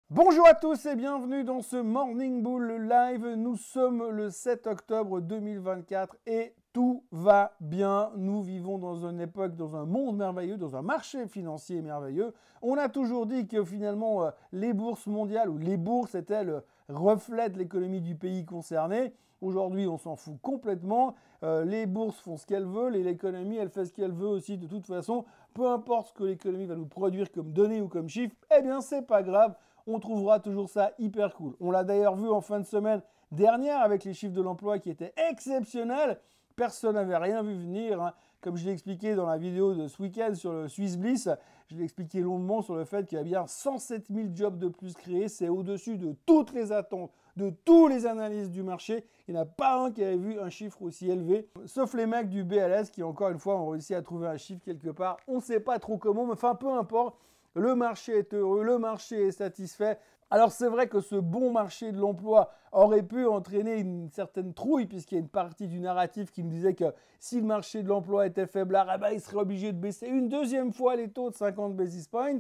Bonjour à tous et bienvenue dans ce Morning Bull Live. Nous sommes le 7 octobre 2024 et tout va bien. Nous vivons dans une époque, dans un monde merveilleux, dans un marché financier merveilleux. On a toujours dit que finalement les bourses mondiales ou les bourses étaient le reflet de l'économie du pays concerné. Aujourd'hui, on s'en fout complètement. Les bourses font ce qu'elles veulent et l'économie, elle fait ce qu'elle veut aussi de toute façon. Peu importe ce que l'économie va nous produire comme données ou comme chiffres, eh bien, c'est pas grave. On trouvera toujours ça hyper cool. On l'a d'ailleurs vu en fin de semaine dernière avec les chiffres de l'emploi qui étaient exceptionnels. Personne n'avait rien vu venir, hein. Comme je l'ai expliqué dans la vidéo de ce week-end sur le Swiss Bliss, je l'ai expliqué longuement sur le fait qu'il y a bien 107 000 jobs de plus créés. C'est au-dessus de toutes les attentes, de tous les analystes du marché. Il n'y en a pas un qui avait vu un chiffre aussi élevé, sauf les mecs du BLS qui, encore une fois, ont réussi à trouver un chiffre quelque part. On ne sait pas trop comment, mais enfin, peu importe. Le marché est heureux, le marché est satisfait. Alors c'est vrai que ce bon marché de l'emploi aurait pu entraîner une certaine trouille puisqu'il y a une partie du narratif qui me disait que si le marché de l'emploi était faiblard, eh ben, il serait obligé de baisser une deuxième fois les taux de 50 basis points.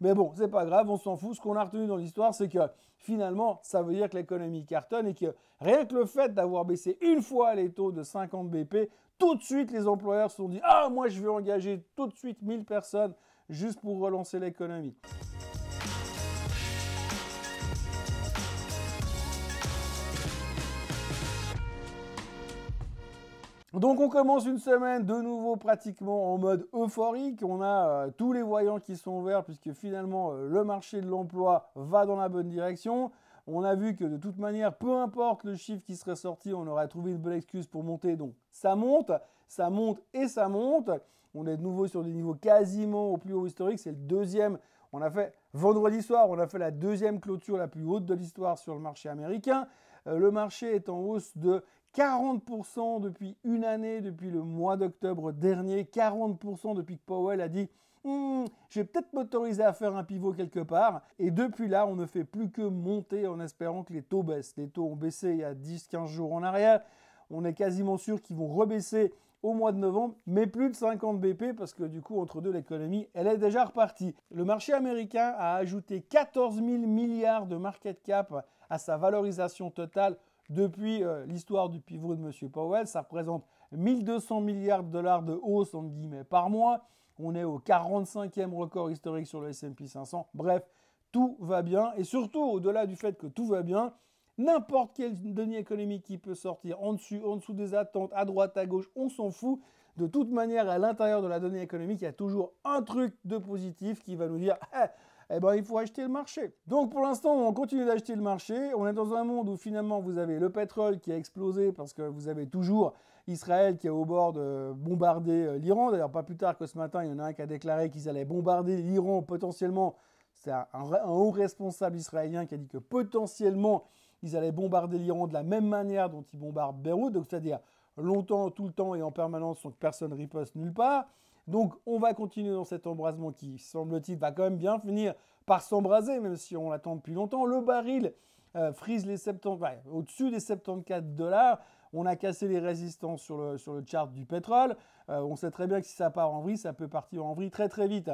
Mais bon, c'est pas grave, on s'en fout. Ce qu'on a retenu dans l'histoire, c'est que finalement, ça veut dire que l'économie cartonne et que rien que le fait d'avoir baissé une fois les taux de 50 BP, tout de suite les employeurs se sont dit « Ah, moi je vais engager tout de suite 1000 personnes juste pour relancer l'économie ». Donc on commence une semaine de nouveau pratiquement en mode euphorique. On a tous les voyants qui sont verts puisque finalement le marché de l'emploi va dans la bonne direction. On a vu que de toute manière, peu importe le chiffre qui serait sorti, on aurait trouvé une bonne excuse pour monter. Donc ça monte et ça monte. On est de nouveau sur des niveaux quasiment au plus haut historique. C'est le deuxième. On a fait vendredi soir, on a fait la deuxième clôture la plus haute de l'histoire sur le marché américain. Le marché est en hausse de 40% depuis une année, depuis le mois d'octobre dernier, 40% depuis que Powell a dit je vais peut-être m'autoriser à faire un pivot quelque part. Et depuis là, on ne fait plus que monter en espérant que les taux baissent. Les taux ont baissé il y a 10-15 jours en arrière. On est quasiment sûr qu'ils vont rebaisser au mois de novembre, mais plus de 50 BP parce que du coup, entre deux, l'économie, elle est déjà repartie. Le marché américain a ajouté 14 000 milliards de market cap à sa valorisation totale depuis l'histoire du pivot de M. Powell. Ça représente 1200 milliards de dollars de hausse, entre guillemets, par mois. On est au 45e record historique sur le S&P 500. Bref, tout va bien. Et surtout, au-delà du fait que tout va bien, n'importe quelle donnée économique qui peut sortir en dessous des attentes, à droite, à gauche, on s'en fout. De toute manière, à l'intérieur de la donnée économique, il y a toujours un truc de positif qui va nous dire eh ben, il faut acheter le marché. Donc pour l'instant, on continue d'acheter le marché. On est dans un monde où finalement, vous avez le pétrole qui a explosé parce que vous avez toujours Israël qui est au bord de bombarder l'Iran. D'ailleurs, pas plus tard que ce matin, il y en a un qui a déclaré qu'ils allaient bombarder l'Iran potentiellement. C'est un haut responsable israélien qui a dit que potentiellement, ils allaient bombarder l'Iran de la même manière dont ils bombardent Beyrouth, donc c'est-à-dire longtemps, tout le temps et en permanence sans que personne riposte nulle part. Donc on va continuer dans cet embrasement qui, semble-t-il, va quand même bien finir par s'embraser, même si on l'attend depuis longtemps. Le baril frise les 70, au-dessus des 74 $. On a cassé les résistances sur le chart du pétrole. On sait très bien que si ça part en vrille, ça peut partir en vrille très très vite.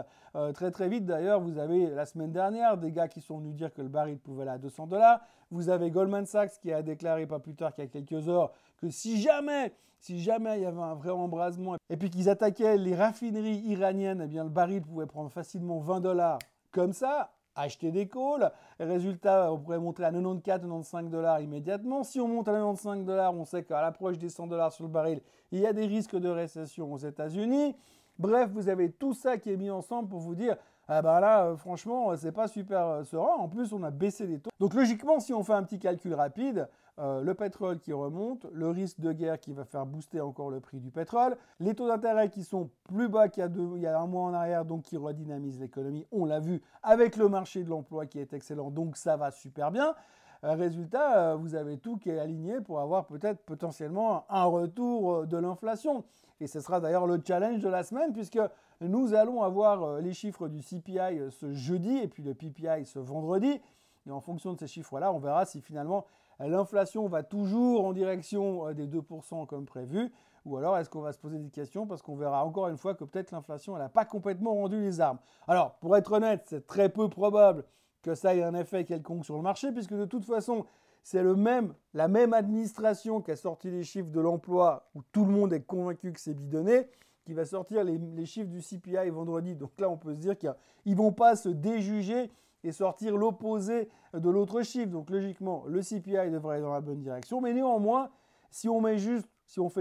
Très vite d'ailleurs, vous avez la semaine dernière des gars qui sont venus dire que le baril pouvait aller à 200 $. Vous avez Goldman Sachs qui a déclaré pas plus tard qu'il y a quelques heures que si jamais il y avait un vrai embrasement et puis qu'ils attaquaient les raffineries iraniennes, eh bien le baril pouvait prendre facilement 20 $ comme ça. Acheter des calls. Résultat, on pourrait monter à 94, 95 $ immédiatement. Si on monte à 95 $, on sait qu'à l'approche des 100 $ sur le baril, il y a des risques de récession aux États-Unis. Bref, vous avez tout ça qui est mis ensemble pour vous dire ah ben là, franchement, c'est pas super serein. En plus, on a baissé les taux. Donc logiquement, si on fait un petit calcul rapide, le pétrole qui remonte, le risque de guerre qui va faire booster encore le prix du pétrole, les taux d'intérêt qui sont plus bas qu'il y a un mois en arrière, donc qui redynamisent l'économie. On l'a vu avec le marché de l'emploi qui est excellent, donc ça va super bien. Résultat, vous avez tout qui est aligné pour avoir peut-être potentiellement un retour de l'inflation. Et ce sera d'ailleurs le challenge de la semaine puisque nous allons avoir les chiffres du CPI ce jeudi et puis le PPI ce vendredi. Et en fonction de ces chiffres-là, on verra si finalement l'inflation va toujours en direction des 2% comme prévu ou alors est-ce qu'on va se poser des questions parce qu'on verra encore une fois que peut-être l'inflation elle n'a pas complètement rendu les armes. Alors, pour être honnête, c'est très peu probable que ça ait un effet quelconque sur le marché, puisque de toute façon, c'est la même administration qui a sorti les chiffres de l'emploi, où tout le monde est convaincu que c'est bidonné, qui va sortir les chiffres du CPI vendredi. Donc là, on peut se dire qu'ils ne vont pas se déjuger et sortir l'opposé de l'autre chiffre. Donc logiquement, le CPI devrait aller dans la bonne direction. Mais néanmoins, si on fait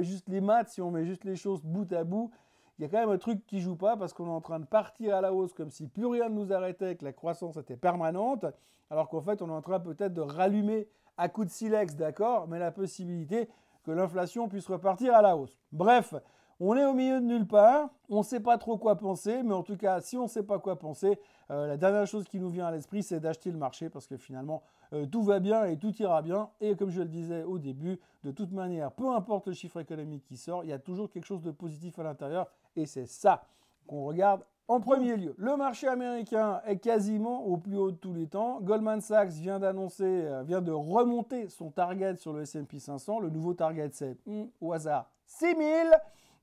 juste les maths, si on met juste les choses bout à bout, il y a quand même un truc qui ne joue pas parce qu'on est en train de partir à la hausse comme si plus rien ne nous arrêtait, que la croissance était permanente, alors qu'en fait, on est en train peut-être de rallumer à coup de silex, d'accord, mais la possibilité que l'inflation puisse repartir à la hausse. Bref, on est au milieu de nulle part, on ne sait pas trop quoi penser, mais en tout cas, si on ne sait pas quoi penser, la dernière chose qui nous vient à l'esprit, c'est d'acheter le marché parce que finalement, tout va bien et tout ira bien. Et comme je le disais au début, de toute manière, peu importe le chiffre économique qui sort, il y a toujours quelque chose de positif à l'intérieur et c'est ça qu'on regarde en premier lieu. Le marché américain est quasiment au plus haut de tous les temps. Goldman Sachs vient de remonter son target sur le S&P 500. Le nouveau target, c'est au hasard 6000.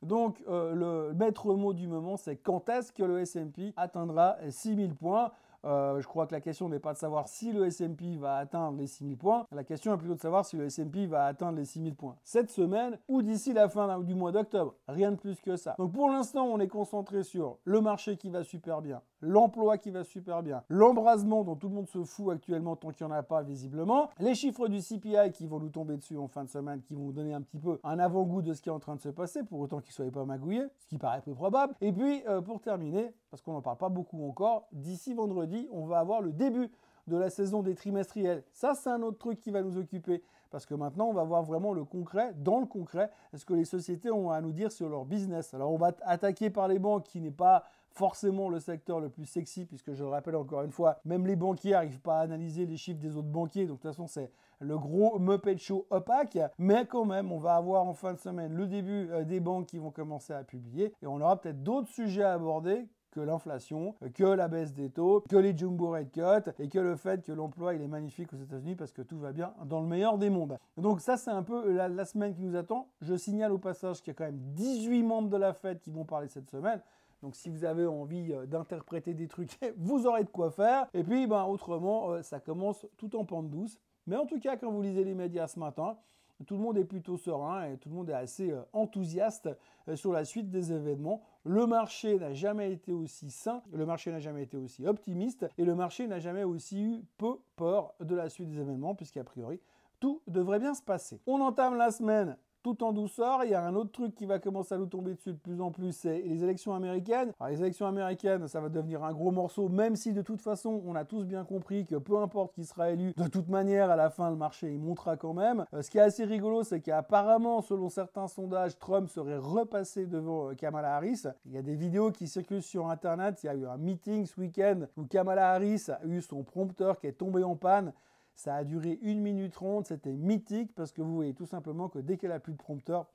Donc, le maître mot du moment, c'est quand est-ce que le S&P atteindra 6000 points. Je crois que la question n'est pas de savoir si le S&P va atteindre les 6000 points. La question est plutôt de savoir si le S&P va atteindre les 6000 points cette semaine ou d'ici la fin du mois d'octobre. Rien de plus que ça. Donc pour l'instant, on est concentré sur le marché qui va super bien, l'emploi qui va super bien, l'embrasement dont tout le monde se fout actuellement tant qu'il n'y en a pas visiblement, les chiffres du CPI qui vont nous tomber dessus en fin de semaine, qui vont nous donner un petit peu un avant-goût de ce qui est en train de se passer, pour autant qu'ils ne soient pas magouillés, ce qui paraît peu probable. Et puis, pour terminer, parce qu'on n'en parle pas beaucoup encore, d'ici vendredi, on va avoir le début de la saison des trimestriels. Ça, c'est un autre truc qui va nous occuper. Parce que maintenant, on va voir vraiment le concret, dans le concret, ce que les sociétés ont à nous dire sur leur business. Alors, on va attaquer par les banques, qui n'est pas forcément le secteur le plus sexy, puisque je le rappelle encore une fois, même les banquiers n'arrivent pas à analyser les chiffres des autres banquiers. Donc, de toute façon, c'est le gros Muppet Show opaque. Mais quand même, on va avoir en fin de semaine le début des banques qui vont commencer à publier. Et on aura peut-être d'autres sujets à aborder, que l'inflation, que la baisse des taux, que les jumbo rate cuts et que le fait que l'emploi il est magnifique aux États-Unis parce que tout va bien dans le meilleur des mondes. Donc ça c'est un peu la semaine qui nous attend. Je signale au passage qu'il y a quand même 18 membres de la Fed qui vont parler cette semaine. Donc si vous avez envie d'interpréter des trucs, vous aurez de quoi faire. Et puis autrement, ça commence tout en pente douce. Mais en tout cas, quand vous lisez les médias ce matin, tout le monde est plutôt serein et tout le monde est assez enthousiaste sur la suite des événements. Le marché n'a jamais été aussi sain, le marché n'a jamais été aussi optimiste et le marché n'a jamais aussi eu peu peur de la suite des événements puisqu'a priori, tout devrait bien se passer. On entame la semaine tout en douceur. Il y a un autre truc qui va commencer à nous tomber dessus de plus en plus, c'est les élections américaines. Alors, les élections américaines, ça va devenir un gros morceau, même si de toute façon, on a tous bien compris que peu importe qui sera élu, de toute manière, à la fin, le marché, il montera quand même. Ce qui est assez rigolo, c'est qu'apparemment, selon certains sondages, Trump serait repassé devant Kamala Harris. Il y a des vidéos qui circulent sur Internet. Il y a eu un meeting ce week-end où Kamala Harris a eu son prompteur qui est tombé en panne. Ça a duré 1 minute 30, c'était mythique parce que vous voyez tout simplement que dès qu'elle a plus de prompteur,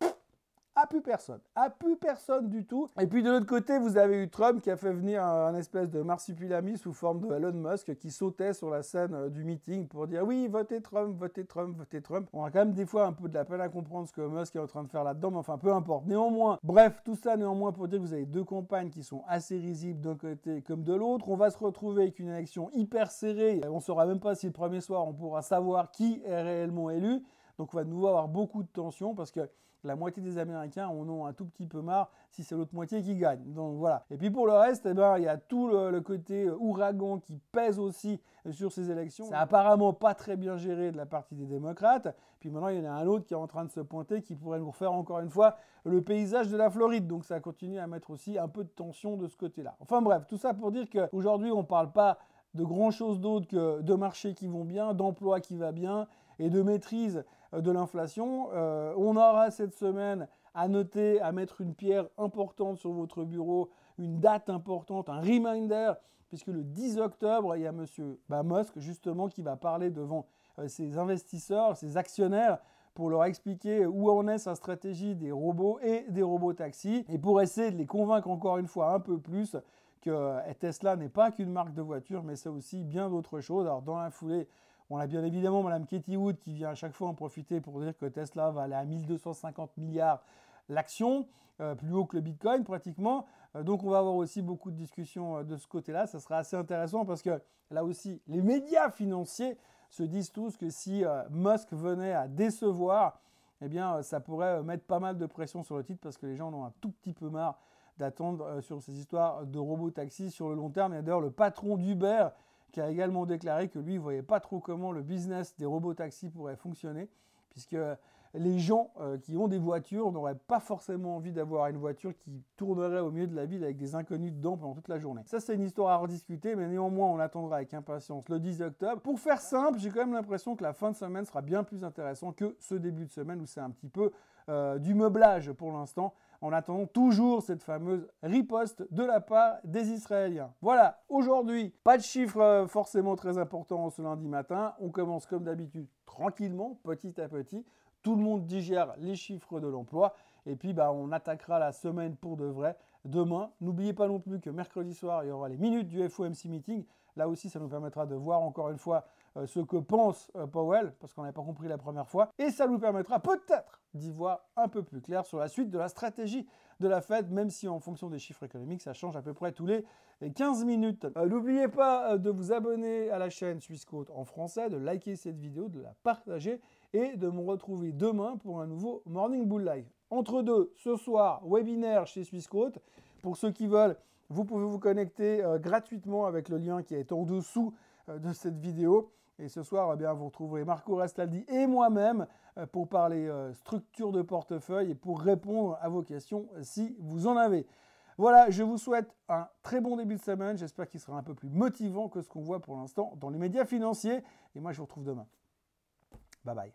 a plus personne du tout. Et puis de l'autre côté, vous avez eu Trump qui a fait venir un espèce de marsupilami sous forme de Elon Musk qui sautait sur la scène du meeting pour dire oui, votez Trump, votez Trump, votez Trump. On a quand même des fois un peu de la peine à comprendre ce que Musk est en train de faire là-dedans, mais enfin peu importe. Néanmoins, bref, tout ça néanmoins pour dire que vous avez deux campagnes qui sont assez risibles d'un côté comme de l'autre. On va se retrouver avec une élection hyper serrée. On ne saura même pas si le premier soir on pourra savoir qui est réellement élu. Donc on va de nouveau avoir beaucoup de tension parce que la moitié des Américains en ont un tout petit peu marre si c'est l'autre moitié qui gagne. Donc voilà. Et puis pour le reste, il y a tout le côté ouragan qui pèse aussi sur ces élections. C'est apparemment pas très bien géré de la partie des démocrates. Puis maintenant, il y en a un autre qui est en train de se pointer qui pourrait nous refaire encore une fois le paysage de la Floride. Donc ça continue à mettre aussi un peu de tension de ce côté-là. Enfin bref, tout ça pour dire qu'aujourd'hui, on ne parle pas de grand chose d'autre que de marchés qui vont bien, d'emploi qui va bien et de maîtrise de l'inflation. On aura cette semaine à noter, à mettre une pierre importante sur votre bureau, une date importante, un reminder, puisque le 10 octobre, il y a monsieur Musk justement qui va parler devant ses investisseurs, ses actionnaires, pour leur expliquer où en est sa stratégie des robots et des robots taxis, et pour essayer de les convaincre encore une fois un peu plus que Tesla n'est pas qu'une marque de voiture, mais c'est aussi bien d'autres choses. Alors dans la foulée, on a bien évidemment Madame Katie Wood qui vient à chaque fois en profiter pour dire que Tesla va aller à 1250 milliards l'action, plus haut que le Bitcoin pratiquement. Donc on va avoir aussi beaucoup de discussions de ce côté-là. Ça sera assez intéressant parce que là aussi, les médias financiers se disent tous que si Musk venait à décevoir, eh bien ça pourrait mettre pas mal de pression sur le titre parce que les gens en ont un tout petit peu marre d'attendre sur ces histoires de robotaxi sur le long terme. Et d'ailleurs, le patron d'Uber qui a également déclaré que lui, il ne voyait pas trop comment le business des robotaxis pourrait fonctionner, puisque les gens qui ont des voitures n'auraient pas forcément envie d'avoir une voiture qui tournerait au milieu de la ville avec des inconnus dedans pendant toute la journée. Ça, c'est une histoire à rediscuter, mais néanmoins, on l'attendra avec impatience le 10 octobre. Pour faire simple, j'ai quand même l'impression que la fin de semaine sera bien plus intéressante que ce début de semaine où c'est un petit peu du meublage pour l'instant, en attendant toujours cette fameuse riposte de la part des Israéliens. Voilà, aujourd'hui, pas de chiffres forcément très importants ce lundi matin. On commence comme d'habitude tranquillement, petit à petit. Tout le monde digère les chiffres de l'emploi. Et puis, on attaquera la semaine pour de vrai demain. N'oubliez pas non plus que mercredi soir, il y aura les minutes du FOMC meeting. Là aussi, ça nous permettra de voir encore une fois ce que pense Powell, parce qu'on n'avait pas compris la première fois. Et ça nous permettra peut-être d'y voir un peu plus clair sur la suite de la stratégie de la Fed, même si en fonction des chiffres économiques, ça change à peu près tous les 15 minutes. N'oubliez pas de vous abonner à la chaîne Swissquote en français, de liker cette vidéo, de la partager et de me retrouver demain pour un nouveau Morning Bull Live. Entre deux, ce soir, webinaire chez Swissquote. Pour ceux qui veulent, vous pouvez vous connecter gratuitement avec le lien qui est en dessous de cette vidéo. Et ce soir, vous retrouverez Marco Rastaldi et moi-même pour parler structure de portefeuille et pour répondre à vos questions si vous en avez. Voilà, je vous souhaite un très bon début de semaine. J'espère qu'il sera un peu plus motivant que ce qu'on voit pour l'instant dans les médias financiers. Et moi, je vous retrouve demain. Bye bye.